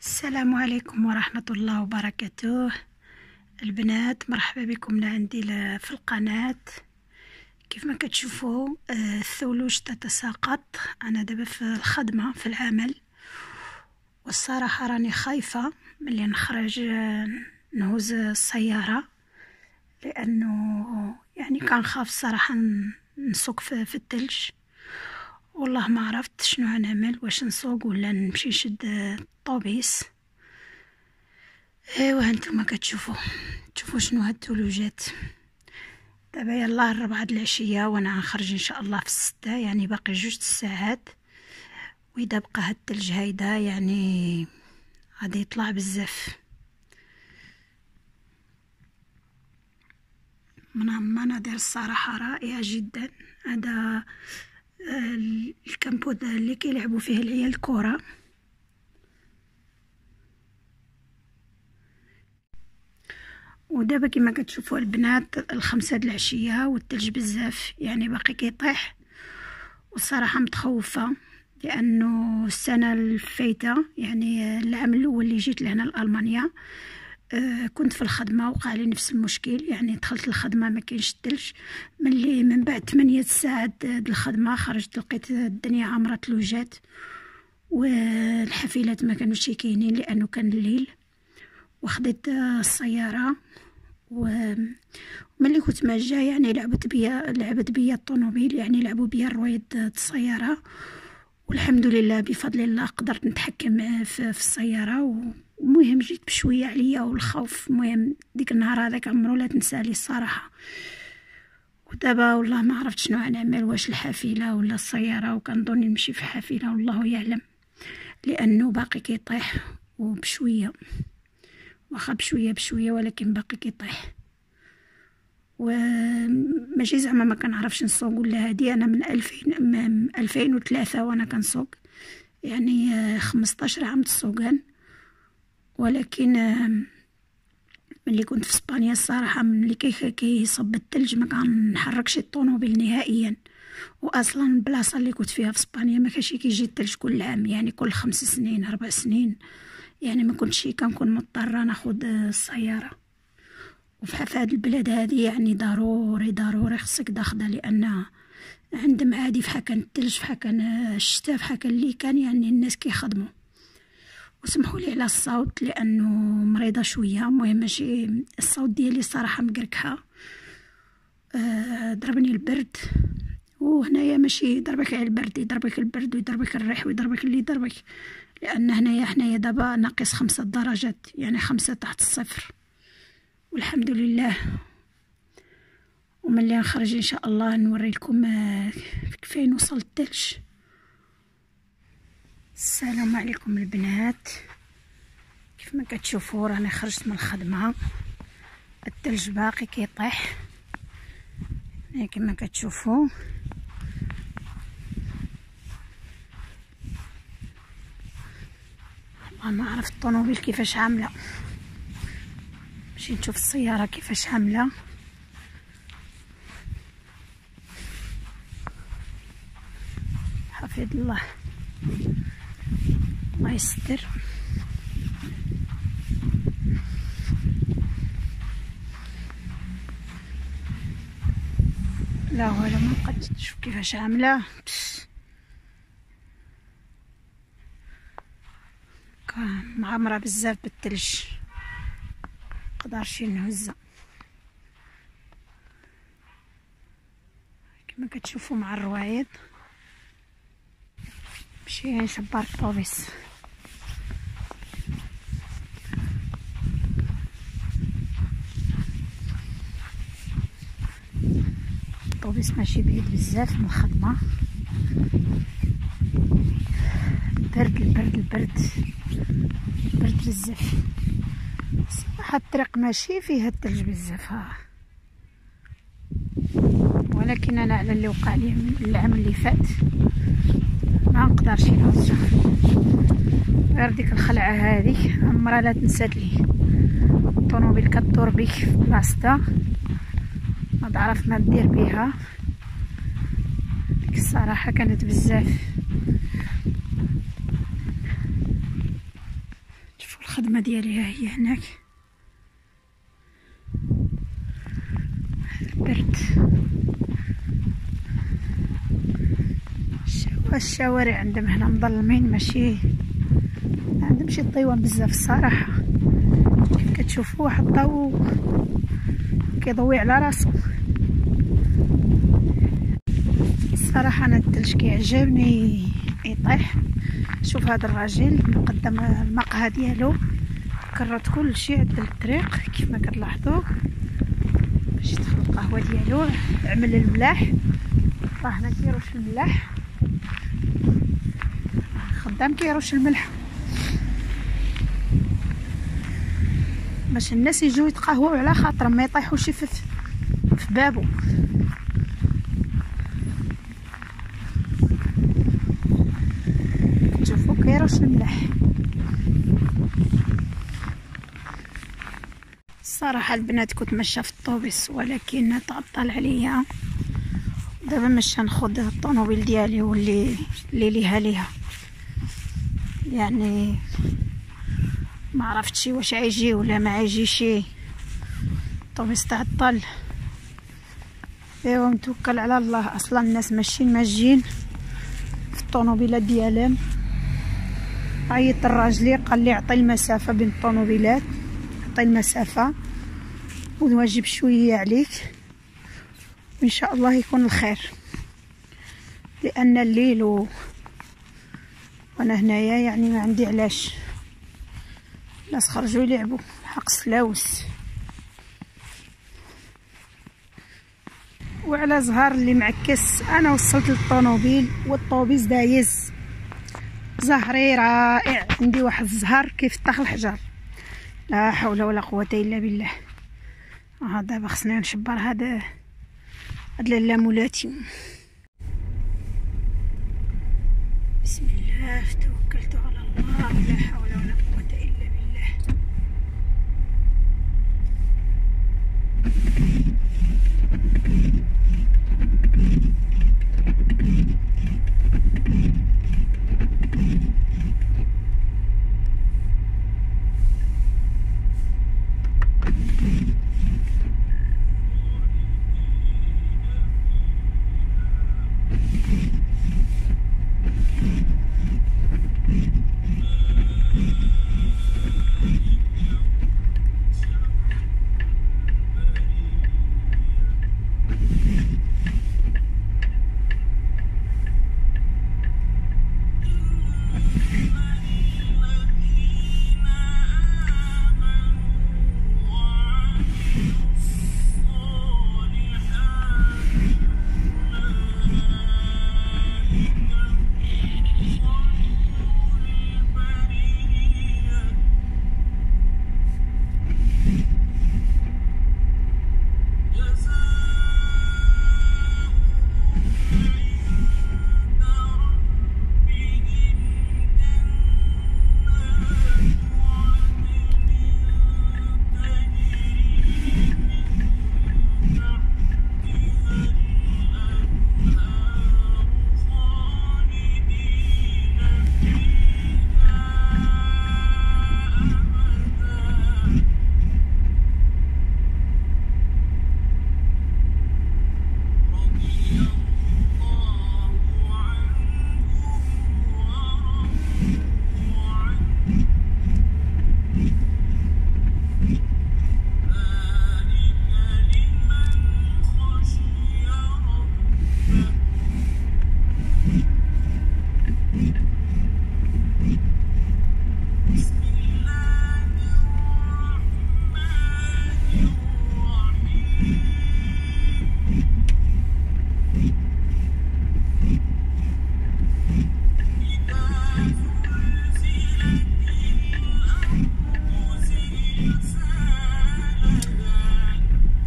السلام عليكم ورحمة الله وبركاته. البنات مرحبا بكم لعندي في القناة. كيف ما كتشوفوا الثلوج تتساقط. انا دابا في الخدمة في العمل، والصراحة راني خايفة ملي نخرج نهوز السيارة، لانه يعني كنخاف الصراحة نسوق في الثلج. والله ما عرفت شنو غنعمل، واش نسوق ولا نمشي نشد الطوبيس. ايوا هانتوما تشوفوا شنو هاد الثلوجات. دابا يلا 4 العشية وانا غنخرج ان شاء الله في 6، يعني باقي 2 ساعات. واذا بقى هاد الثلج هيدا يعني غادي يطلع بزاف. مناظر الصراحة رائعة جدا. هذا الكامبود اللي كيلعبوا فيه العيال الكرة. ودابا كما كتشوفوا البنات 5 العشية والثلج بزاف، يعني باقي كيطيح. والصراحة متخوفة لانه السنة الفايتة، يعني العام الاول اللي جيت لهنا لألمانيا، كنت في الخدمة وقع لي نفس المشكل. يعني دخلت الخدمة ما كاينش الثلج، ملي من بعد 8 ساعات د الخدمة خرجت لقيت الدنيا عامرة ثلوجات، والحافلات ما كانوش كاينين لانه كان الليل. وخديت السيارة، وملي كنت ماجا يعني لعبت بيا الطوموبيل، يعني لعبوا بيا الرويد السيارة. والحمد لله بفضل الله قدرت نتحكم في السيارة. ومهم جيت بشوية عليا والخوف. المهم ديك النهار هذاك عمرو لا تنسالي الصراحة. ودابا والله ما عرفت شنو غنعمل، واش الحافلة ولا السيارة، وكنظن نمشي في حافلة والله يعلم، لانه باقي كيطيح وبشوية، واخا بشوية ولكن باقي كيطيح. وماشي زعما ما كنعرفش نسوق ولا هادي. انا من 2003 وانا كنسوق، يعني 15 عام السوقان. ولكن ملي كنت في اسبانيا الصراحه ملي كيصب الثلج ما كنحركش الطوموبيل نهائيا. واصلا البلاصه اللي كنت فيها في اسبانيا ما كانش كيجي الثلج كل عام، يعني كل 5 سنين 4 سنين، يعني ما كنتش كنكون مضطره ناخذ السياره. وفي هاد البلاد هذه يعني ضروري خصك داخله، لان عندهم عادي فحال كان الثلج فحال كان الشتاء فحال كان اللي كان، يعني الناس كيخدموا. وسمحوا لي على الصوت لانه مريضه شويه. المهم ماشي الصوت ديالي الصراحه مقركحه، ضربني البرد. وهنايا ماشي يضربك على البرد، يضربك البرد ويضربك الريح ويضربك اللي يضربك، لان هنايا دابا ناقص 5 درجات، يعني 5 تحت الصفر. والحمد لله. وملي نخرج ان شاء الله نوري لكم فين وصل الثلج. السلام عليكم البنات. كيف ما كتشوفوا راني خرجت من الخدمه، الثلج باقي كيطيح كما كتشوفوا. والله ما عرفت الطوموبيل كيفاش عامله. مشيت نشوف السياره كيفاش عامله. حفظ الله، الله يستر. لا ولا ما بقيت تشوف كيفاش عامله. معمره بزاف بالثلج، مقدرش نهزها كما كتشوفوا مع الروايد. مشي نشبر الطوبيس. الطوبيس ماشي بعيد بزاف من الخدمه. البرد بزاف صراحه. الطريق ماشي فيها الثلج بزاف، ولكن انا على اللي وقع لي من العام اللي فات ما نقدرش نهزها. غير ديك الخلعه هذه عمرها لا تنسات لي. الطوموبيل كدور بيك في بلاصتها، ما تعرف ما دير بها. الصراحه كانت بزاف. الخدمة ديالي هي هناك. البرد، الشوارع عندهم هنا مظلمين، ماشي عندهمش الضيوان بزاف الصراحة. كيف كتشوفوا واحد الضوء كيضوي على راسو. الصراحة انا الثلج كيعجبني يطيح. شوف هذا الراجل مقدم المقهى ديالو، كرت كلشي، عدل الطريق كيف ما كتلاحظوا باش يدخل القهوه ديالو. عمل الملاح، راه هنا كيروش الملاح، خدام كيروش الملح باش الناس يجيو يتقهووا على خاطرهم، ما يطيحوش في بابو. شوفوا كيروش الملح. الصراحه البنات كنت ماشيه في الطوبيس ولكن تعطل عليا، دابا ماشيه ناخذ الطوموبيل ديالي واللي ليها يعني ما عرفتش واش عيجي ولا ما عيجيش. الطوبيس تعطل. ايوا متوكل على الله. اصلا الناس ماشيين ماجين في الطوموبيلات ديالهم. عيط الراجلي قال لي عطي المسافه بين الطوموبيلات، عطي المسافه والواجب شويه عليك، وان شاء الله يكون الخير. لان الليل وانا هنايا يعني ما عندي علاش. الناس خرجوا يلعبوا حق سلاوس. وعلى زهر اللي معكس انا وصلت للطوموبيل والطوبيس دايز. زهري رائع، عندي واحد الزهر كيفتح الحجر. لا حول ولا قوه الا بالله. دابا خصني نشبر هاد اللامولاتي. بسم الله توكلت على الله، لا حول ولا قوه الا بالله.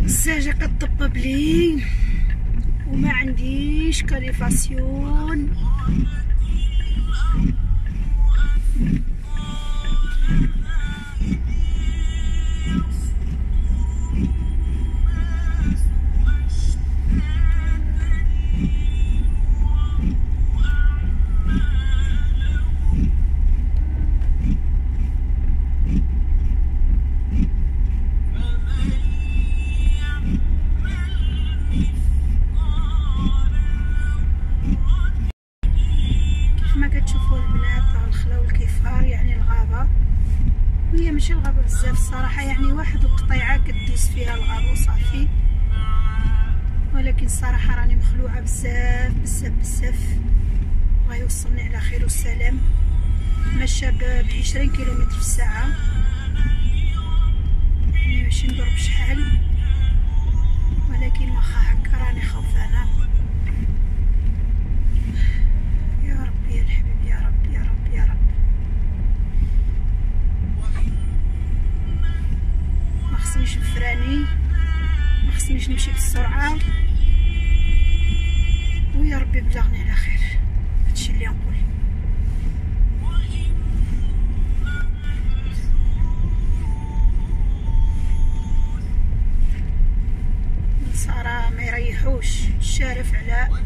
الزاجة كتطبب لي وما عنديش كاليفاسيون. هي ماشي الغابة بزاف الصراحة، يعني واحد القطيعة كدوز فيها الغابة وصافي، ولكن الصراحة راني مخلوعة بزاف بزاف بزاف. الله يوصلني على خير والسلام. مشى ب20 كيلومتر في الساعة، يعني ماشي نضرب شحال، ولكن واخا هكا راني خوفانة. يا ربي يا الحبيب، يا رب يا رب يا رب. ما خصنيش نفراني، ما خصنيش نمشي بالسرعة، ويا ربي بلغني على خير. هادشي اللي نقول. النصارى ما يريحوش، الشارف علاء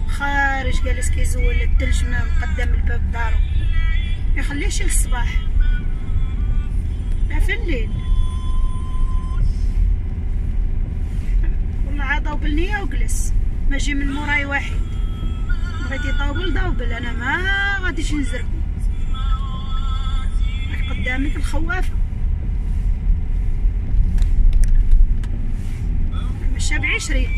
خارج جالس كيزول الثلج من قدام الباب دارو، ما يخليهش للصباح لا في الليل. والله عاد ضوبلني وجلس، ما جي من موراي واحد. بغيتي طوبل ضوبل، انا ما غاديش نزرب. راك قدامك الخوافه، مشى ب20.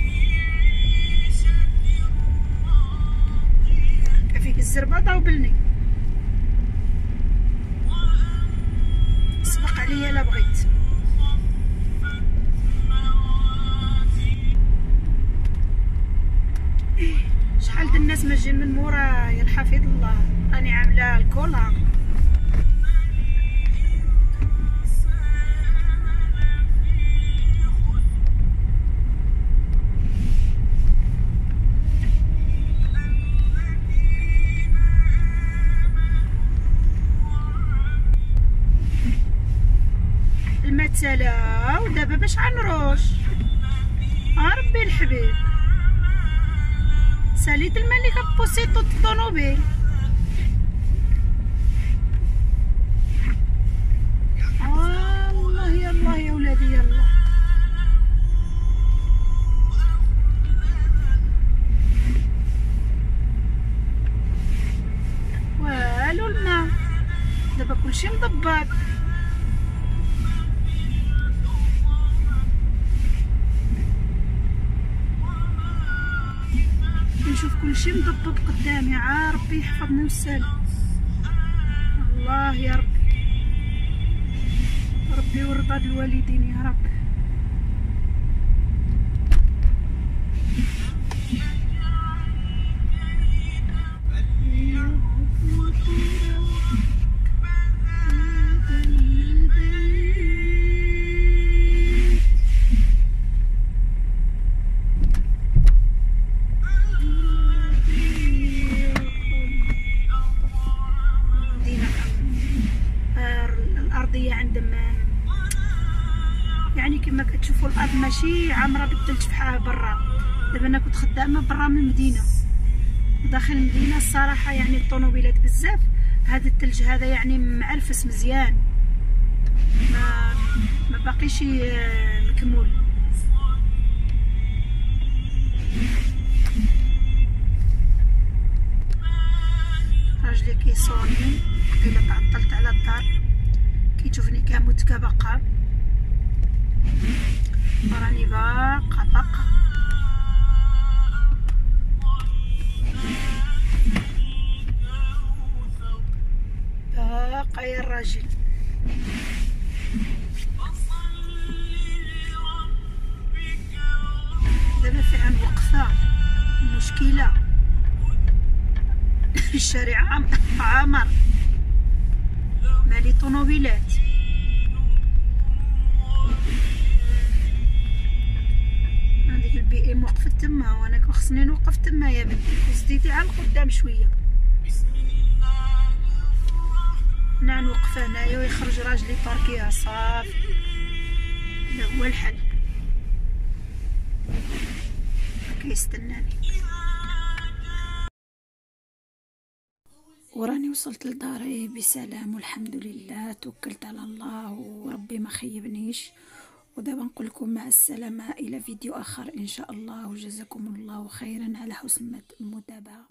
كفيك الزربه طوبلني، سبق عليا لا بغيت. شحال د الناس ماجين من مورايا، الحفيظ الله راني عامله الكولا. المتلا ودابا باش غنروش؟ ربي الحبيب، ساليت الملك بوسيطو الطونوبيل. الله يا الله يا ولادي يا الله. والو الماء دابا كلشي مضبط. نشوف كلشي مضبط قدامي، ربي يحفظني ويسلم. الله يا ربي، ربي يرضى الوالدين يا رب. الارضيه عندما يعني كما كتشوفوا الارض ماشي عامره بالثلج بحال برا. دابا انا كنت خدامه برا من المدينه، وداخل المدينه الصراحه يعني الطوموبيلات بزاف. هذا الثلج هذا يعني معرفس مزيان، ما باقيش مكمول. راجلي كيصوني الا تعطلت على الدار، كيشوفني كاموت كبقى، وراني باقا يا الراجل. دابا فيها وقفه مشكله، الشارع عامر مالي طوموبيلات. هذيك البي ام وقفت تما، وانا خصني نوقف تما يا بنتي، زديتي على القدام شويه. انا نوقف هنايا ويخرج راجلي باركيها صافي، هذا هو الحل. كيستناني وراني وصلت لداري بسلام والحمد لله. توكلت على الله وربي ما خيبنيش. ودابا نقول لكم مع السلامه الى فيديو اخر ان شاء الله، وجزاكم الله خيرا على حسن المتابعه.